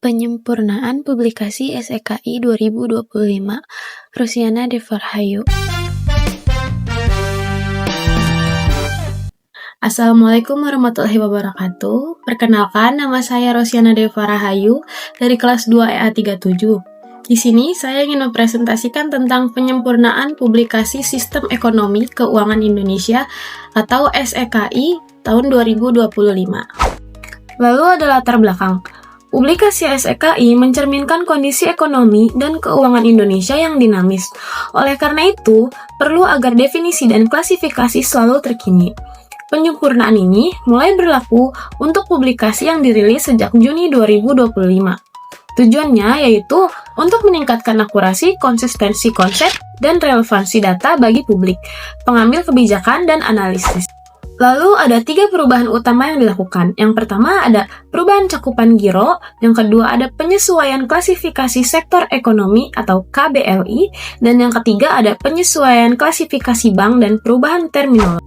Penyempurnaan publikasi SEKI 2025, Rusiana Deva Rahayu. Assalamualaikum warahmatullahi wabarakatuh. Perkenalkan, nama saya Rusiana Deva Rahayu dari kelas 2 EA37. Di sini saya ingin mempresentasikan tentang penyempurnaan publikasi Sistem Ekonomi Keuangan Indonesia atau SEKI tahun 2025. Lalu ada latar belakang. Publikasi SEKI mencerminkan kondisi ekonomi dan keuangan Indonesia yang dinamis. Oleh karena itu, perlu agar definisi dan klasifikasi selalu terkini. Penyempurnaan ini mulai berlaku untuk publikasi yang dirilis sejak Juni 2025. Tujuannya yaitu untuk meningkatkan akurasi, konsistensi konsep, dan relevansi data bagi publik, pengambil kebijakan, dan analisis. Lalu ada 3 perubahan utama yang dilakukan. Yang pertama ada perubahan cakupan giro, yang kedua ada penyesuaian klasifikasi sektor ekonomi atau KBLI, dan yang ketiga ada penyesuaian klasifikasi bank dan perubahan terminologi.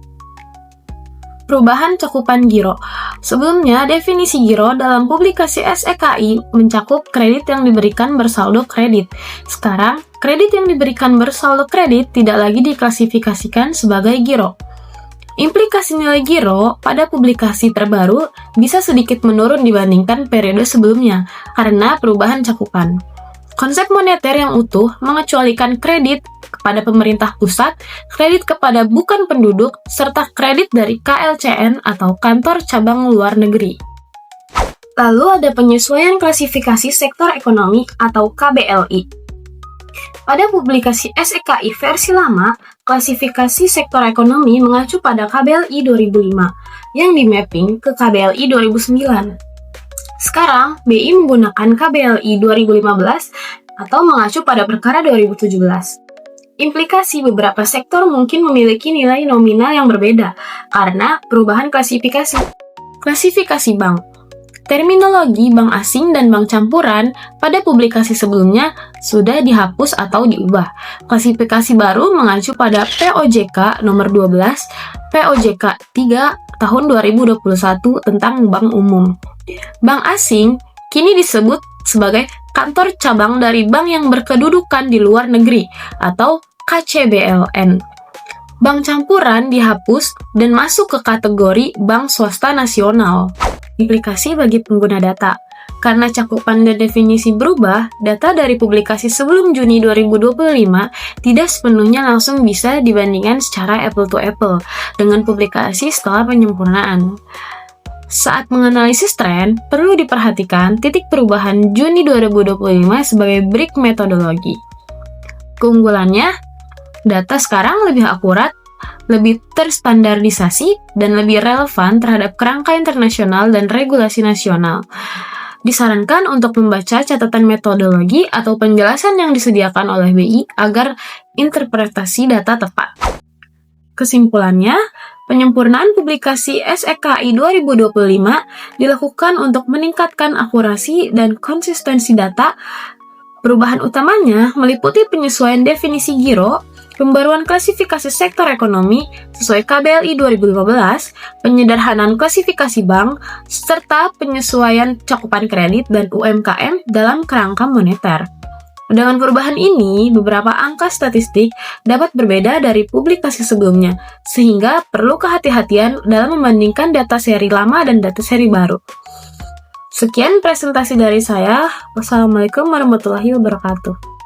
Perubahan cakupan giro. Sebelumnya, definisi giro dalam publikasi SEKI mencakup kredit yang diberikan bersaldo kredit. Sekarang, kredit yang diberikan bersaldo kredit tidak lagi diklasifikasikan sebagai giro. Implikasi nilai giro pada publikasi terbaru bisa sedikit menurun dibandingkan periode sebelumnya karena perubahan cakupan. Konsep moneter yang utuh mengecualikan kredit kepada pemerintah pusat, kredit kepada bukan penduduk, serta kredit dari KLCN atau kantor cabang luar negeri. Lalu ada penyesuaian klasifikasi sektor ekonomi atau KBLI. Pada publikasi SEKI versi lama, klasifikasi sektor ekonomi mengacu pada KBLI 2005 yang dimapping ke KBLI 2009. Sekarang, BI menggunakan KBLI 2015 atau mengacu pada perkara 2017. Implikasi beberapa sektor mungkin memiliki nilai nominal yang berbeda karena perubahan klasifikasi. Klasifikasi bank. Terminologi bank asing dan bank campuran pada publikasi sebelumnya sudah dihapus atau diubah. Klasifikasi baru mengacu pada POJK nomor 12, POJK 3 tahun 2021 tentang bank umum. Bank asing kini disebut sebagai kantor cabang dari bank yang berkedudukan di luar negeri atau KCBLN. Bank campuran dihapus dan masuk ke kategori bank swasta nasional. Implikasi bagi pengguna data. Karena cakupan dan definisi berubah, data dari publikasi sebelum Juni 2025 tidak sepenuhnya langsung bisa dibandingkan secara apple to apple dengan publikasi setelah penyempurnaan. Saat menganalisis tren, perlu diperhatikan titik perubahan Juni 2025 sebagai break metodologi. Keunggulannya, data sekarang lebih akurat, lebih terstandarisasi, dan lebih relevan terhadap kerangka internasional dan regulasi nasional. Disarankan untuk membaca catatan metodologi atau penjelasan yang disediakan oleh BI agar interpretasi data tepat. Kesimpulannya, penyempurnaan publikasi SEKI 2025 dilakukan untuk meningkatkan akurasi dan konsistensi data. Perubahan utamanya meliputi penyesuaian definisi giro, pembaruan klasifikasi sektor ekonomi sesuai KBLI 2015, penyederhanaan klasifikasi bank, serta penyesuaian cakupan kredit dan UMKM dalam kerangka moneter. Dengan perubahan ini, beberapa angka statistik dapat berbeda dari publikasi sebelumnya, sehingga perlu kehati-hatian dalam membandingkan data seri lama dan data seri baru. Sekian presentasi dari saya. Wassalamualaikum warahmatullahi wabarakatuh.